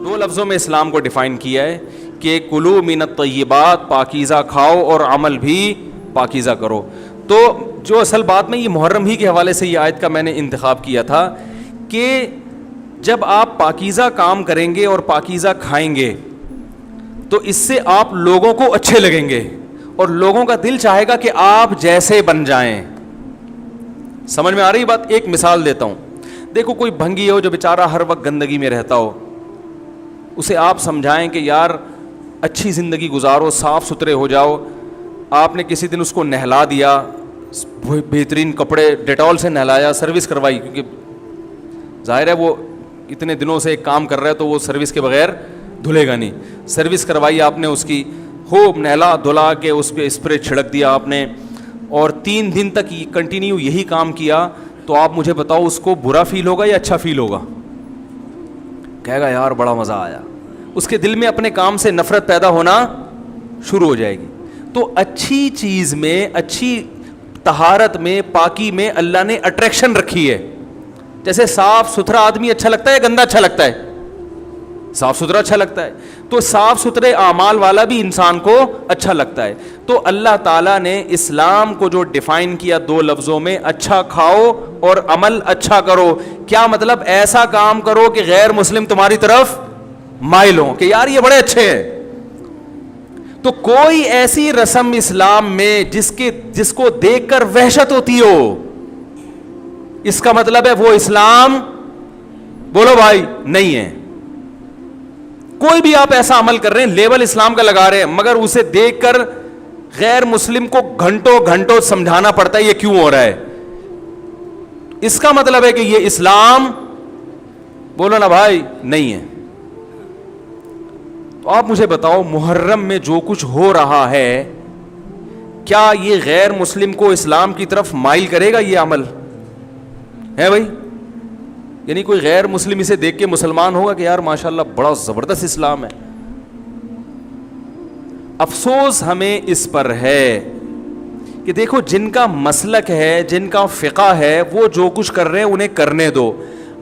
دو لفظوں میں اسلام کو ڈیفائن کیا ہے کہ کلو من الطیبات، پاکیزہ کھاؤ اور عمل بھی پاکیزہ کرو. تو جو اصل بات میں یہ محرم ہی کے حوالے سے یہ آیت کا میں نے انتخاب کیا تھا کہ جب آپ پاکیزہ کام کریں گے اور پاکیزہ کھائیں گے تو اس سے آپ لوگوں کو اچھے لگیں گے اور لوگوں کا دل چاہے گا کہ آپ جیسے بن جائیں. سمجھ میں آ رہی بات؟ ایک مثال دیتا ہوں. دیکھو کوئی بھنگی ہو جو بیچارہ ہر وقت گندگی میں رہتا ہو, اسے آپ سمجھائیں کہ یار اچھی زندگی گزارو, صاف ستھرے ہو جاؤ. آپ نے کسی دن اس کو نہلا دیا, بہترین کپڑے ڈیٹول سے نہلایا, سروس کروائی, کیونکہ ظاہر ہے وہ اتنے دنوں سے ایک کام کر رہا ہے تو وہ سروس کے بغیر دھلے گا نہیں. سروس کروائی آپ نے اس کی, خوب نہلا دھلا کے اس پہ اسپرے چھڑک دیا آپ نے, اور 3 دن تک کنٹینیو یہی کام کیا, تو آپ مجھے بتاؤ اس کو برا فیل ہوگا یا اچھا فیل ہوگا؟ کہے گا یار بڑا مزہ آیا. اس کے دل میں اپنے کام سے نفرت پیدا ہونا شروع ہو جائے گی. تو اچھی چیز میں, اچھی طہارت میں, پاکی میں اللہ نے اٹریکشن رکھی ہے. جیسے صاف ستھرا آدمی اچھا لگتا ہے, گندا اچھا لگتا ہے؟ صاف ستھرا اچھا لگتا ہے. تو صاف ستھرے اعمال والا بھی انسان کو اچھا لگتا ہے. تو اللہ تعالیٰ نے اسلام کو جو ڈیفائن کیا 2 لفظوں میں, اچھا کھاؤ اور عمل اچھا کرو. کیا مطلب؟ ایسا کام کرو کہ غیر مسلم تمہاری طرف مائل ہوں کہ یار یہ بڑے اچھے ہیں. تو کوئی ایسی رسم اسلام میں جس کو دیکھ کر وحشت ہوتی ہو, اس کا مطلب ہے وہ اسلام, بولو بھائی, نہیں ہے. کوئی بھی آپ ایسا عمل کر رہے ہیں, لیبل اسلام کا لگا رہے ہیں, مگر اسے دیکھ کر غیر مسلم کو گھنٹوں گھنٹوں سمجھانا پڑتا ہے یہ کیوں ہو رہا ہے, اس کا مطلب ہے کہ یہ اسلام, بولو نا بھائی, نہیں ہے. تو آپ مجھے بتاؤ محرم میں جو کچھ ہو رہا ہے, کیا یہ غیر مسلم کو اسلام کی طرف مائل کرے گا؟ یہ عمل ہے بھائی؟ یعنی کوئی غیر مسلم اسے دیکھ کے مسلمان ہوگا کہ یار ماشاءاللہ بڑا زبردست اسلام ہے؟ افسوس ہمیں اس پر ہے کہ دیکھو جن کا مسلک ہے, جن کا فقہ ہے, وہ جو کچھ کر رہے ہیں انہیں کرنے دو.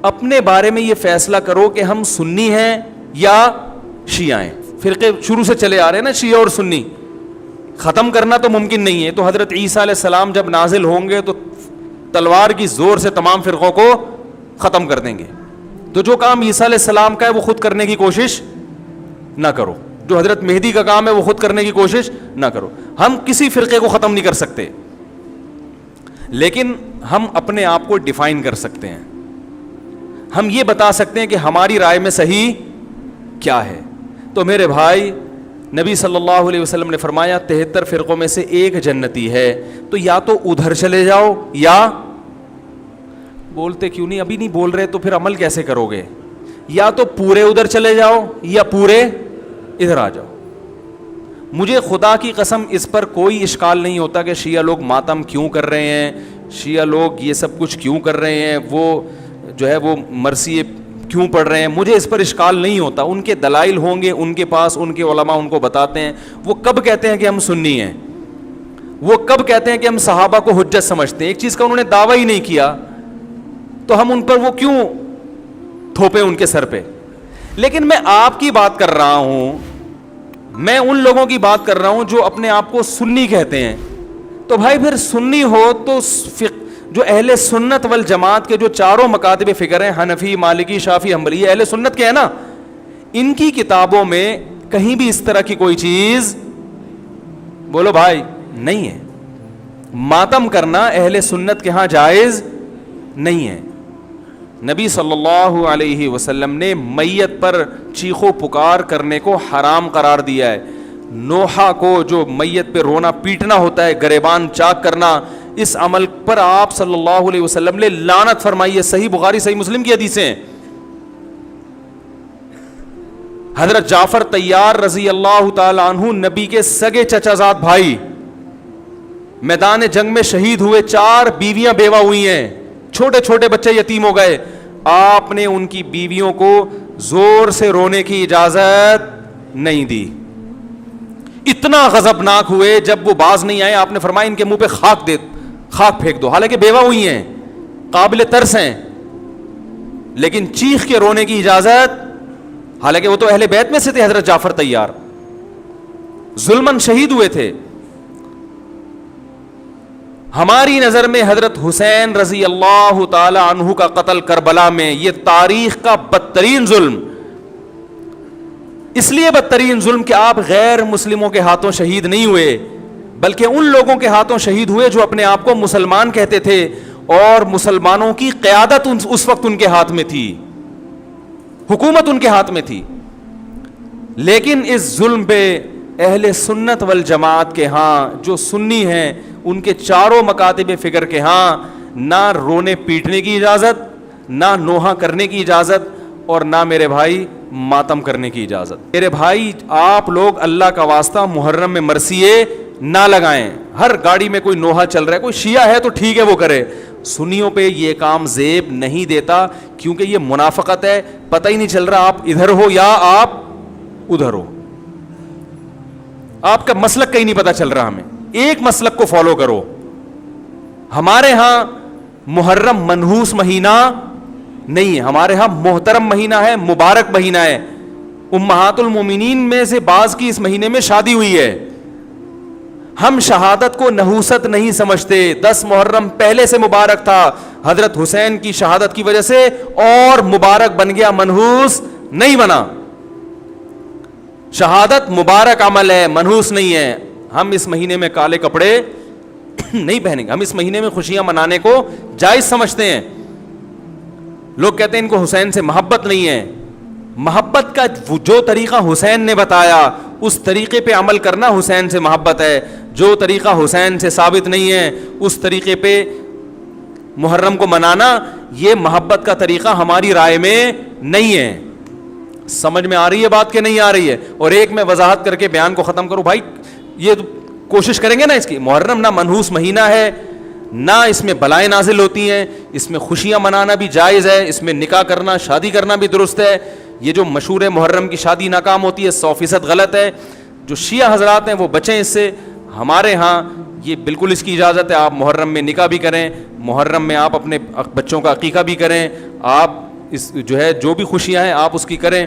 اپنے بارے میں یہ فیصلہ کرو کہ ہم سنی ہیں یا شیعہ ہیں. فرقے شروع سے چلے آ رہے ہیں نا, شیعہ اور سنی, ختم کرنا تو ممکن نہیں ہے. تو حضرت عیسیٰ علیہ السلام جب نازل ہوں گے تو تلوار کی زور سے تمام فرقوں کو ختم کر دیں گے. تو جو کام عیسیٰ علیہ السلام کا ہے وہ خود کرنے کی کوشش نہ کرو, جو حضرت مہدی کا کام ہے وہ خود کرنے کی کوشش نہ کرو. ہم کسی فرقے کو ختم نہیں کر سکتے, لیکن ہم اپنے آپ کو ڈیفائن کر سکتے ہیں. ہم یہ بتا سکتے ہیں کہ ہماری رائے میں صحیح کیا ہے. تو میرے بھائی, نبی صلی اللہ علیہ وسلم نے فرمایا 73 فرقوں میں سے ایک جنتی ہے. تو یا تو ادھر چلے جاؤ, یا بولتے کیوں نہیں, ابھی نہیں بول رہے تو پھر عمل کیسے کرو گے, یا تو پورے ادھر چلے جاؤ یا پورے ادھر آ جاؤ. مجھے خدا کی قسم اس پر کوئی اشکال نہیں ہوتا کہ شیعہ لوگ ماتم کیوں کر رہے ہیں, شیعہ لوگ یہ سب کچھ کیوں کر رہے ہیں, وہ جو ہے وہ مرثیے کیوں پڑھ رہے ہیں. مجھے اس پر اشکال نہیں ہوتا. ان کے دلائل ہوں گے ان کے پاس, ان کے علماء ان کو بتاتے ہیں. وہ کب کہتے ہیں کہ ہم سنی ہیں, وہ کب کہتے ہیں کہ ہم صحابہ کو حجت سمجھتے ہیں؟ ایک چیز کا انہوں نے دعویٰ ہی نہیں کیا, تو ہم ان پر وہ کیوں تھوپیں ان کے سر پہ؟ لیکن میں آپ کی بات کر رہا ہوں, میں ان لوگوں کی بات کر رہا ہوں جو اپنے آپ کو سنی کہتے ہیں. تو بھائی پھر سنی ہو تو جو اہل سنت والجماعت کے جو چاروں مکاتب فکر ہیں, حنفی, مالکی, شافعی, حنبلی, اہل سنت کے ہیں نا, ان کی کتابوں میں کہیں بھی اس طرح کی کوئی چیز, بولو بھائی, نہیں ہے. ماتم کرنا اہل سنت کے ہاں جائز نہیں ہے. نبی صلی اللہ علیہ وسلم نے میت پر چیخو پکار کرنے کو حرام قرار دیا ہے. نوحہ کو جو میت پہ رونا پیٹنا ہوتا ہے, گریبان چاک کرنا, اس عمل پر آپ صلی اللہ علیہ وسلم نے لعنت فرمائی ہے. صحیح بخاری صحیح مسلم کی حدیثیں ہیں. حضرت جعفر طیار رضی اللہ تعالی عنہ نبی کے سگے چچا زاد بھائی میدان جنگ میں شہید ہوئے, 4 بیویاں بیوہ ہوئی ہیں, چھوٹے چھوٹے بچے یتیم ہو گئے. آپ نے ان کی بیویوں کو زور سے رونے کی اجازت نہیں دی. اتنا غضبناک ہوئے, جب وہ باز نہیں آئے آپ نے فرمایا ان کے منہ پہ خاک پھینک دو. حالانکہ بیوہ ہوئی ہیں, قابل ترس ہیں, لیکن چیخ کے رونے کی اجازت حالانکہ وہ تو اہل بیت میں سے تھے. حضرت جعفر طیار ظلمن شہید ہوئے تھے. ہماری نظر میں حضرت حسین رضی اللہ تعالی عنہ کا قتل کربلا میں یہ تاریخ کا بدترین ظلم, اس لیے بدترین ظلم کہ آپ غیر مسلموں کے ہاتھوں شہید نہیں ہوئے, بلکہ ان لوگوں کے ہاتھوں شہید ہوئے جو اپنے آپ کو مسلمان کہتے تھے, اور مسلمانوں کی قیادت اس وقت ان کے ہاتھ میں تھی, حکومت ان کے ہاتھ میں تھی. لیکن اس ظلم پہ اہل سنت والجماعت کے ہاں جو سنی ہیں ان کے چاروں مکاتب فکر کے ہاں نہ رونے پیٹنے کی اجازت, نہ نوحہ کرنے کی اجازت, اور نہ میرے بھائی ماتم کرنے کی اجازت. میرے بھائی آپ لوگ اللہ کا واسطہ محرم میں مرثیے نہ لگائیں. ہر گاڑی میں کوئی نوحہ چل رہا ہے, کوئی شیعہ ہے تو ٹھیک ہے وہ کرے, سنیوں پہ یہ کام زیب نہیں دیتا, کیونکہ یہ منافقت ہے. پتہ ہی نہیں چل رہا آپ ادھر ہو یا آپ ادھر ہو, آپ کا مسلک کہیں نہیں پتا چل رہا. ہمیں ایک مسلک کو فالو کرو. ہمارے ہاں محرم منحوس مہینہ نہیں ہے, ہمارے ہاں محترم مہینہ ہے, مبارک مہینہ ہے. امہات المومنین میں سے بعض کی اس مہینے میں شادی ہوئی ہے. ہم شہادت کو نحوست نہیں سمجھتے. 10 محرم پہلے سے مبارک تھا, حضرت حسین کی شہادت کی وجہ سے اور مبارک بن گیا, منحوس نہیں بنا. شہادت مبارک عمل ہے, منحوس نہیں ہے. ہم اس مہینے میں کالے کپڑے نہیں پہنیں گے, ہم اس مہینے میں خوشیاں منانے کو جائز سمجھتے ہیں. لوگ کہتے ہیں ان کو حسین سے محبت نہیں ہے. محبت کا جو طریقہ حسین نے بتایا اس طریقے پہ عمل کرنا حسین سے محبت ہے. جو طریقہ حسین سے ثابت نہیں ہے اس طریقے پہ محرم کو منانا یہ محبت کا طریقہ ہماری رائے میں نہیں ہے. سمجھ میں آ رہی ہے بات کہ نہیں آ رہی ہے؟ اور ایک میں وضاحت کر کے بیان کو ختم کروں. بھائی یہ کوشش کریں گے نا اس کی, محرم نہ منحوس مہینہ ہے, نہ اس میں بلائیں نازل ہوتی ہیں, اس میں خوشیاں منانا بھی جائز ہے, اس میں نکاح کرنا شادی کرنا بھی درست ہے. یہ جو مشہور ہے محرم کی شادی ناکام ہوتی ہے 100% غلط ہے. جو شیعہ حضرات ہیں وہ بچیں اس سے. ہمارے ہاں یہ بالکل اس کی اجازت ہے, آپ محرم میں نکاح بھی کریں, محرم میں آپ اپنے بچوں کا عقیقہ بھی کریں, آپ اس جو ہے جو بھی خوشیاں ہیں آپ اس کی کریں,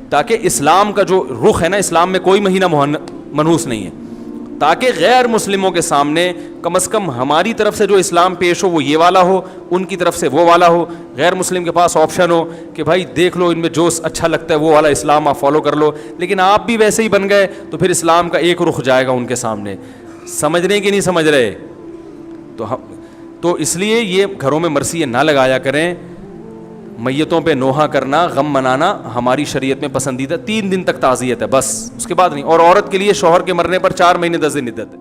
تاکہ اسلام کا جو رخ ہے نا, اسلام میں کوئی مہینہ منحوس نہیں ہے, تاکہ غیر مسلموں کے سامنے کم از کم ہماری طرف سے جو اسلام پیش ہو وہ یہ والا ہو, ان کی طرف سے وہ والا ہو. غیر مسلم کے پاس آپشن ہو کہ بھائی دیکھ لو ان میں جو اچھا لگتا ہے وہ والا اسلام آپ فالو کر لو, لیکن آپ بھی ویسے ہی بن گئے تو پھر اسلام کا ایک رخ جائے گا ان کے سامنے. سمجھ رہے کہ نہیں سمجھ رہے؟ تو اس لیے یہ گھروں میں مرثیے نہ لگایا کریں. میتوں پہ نوحہ کرنا, غم منانا ہماری شریعت میں پسندیدہ 3 دن تک تعزیت ہے بس, اس کے بعد نہیں. اور عورت کے لیے شوہر کے مرنے پر 4 مہینے 10 دن عدت ہے.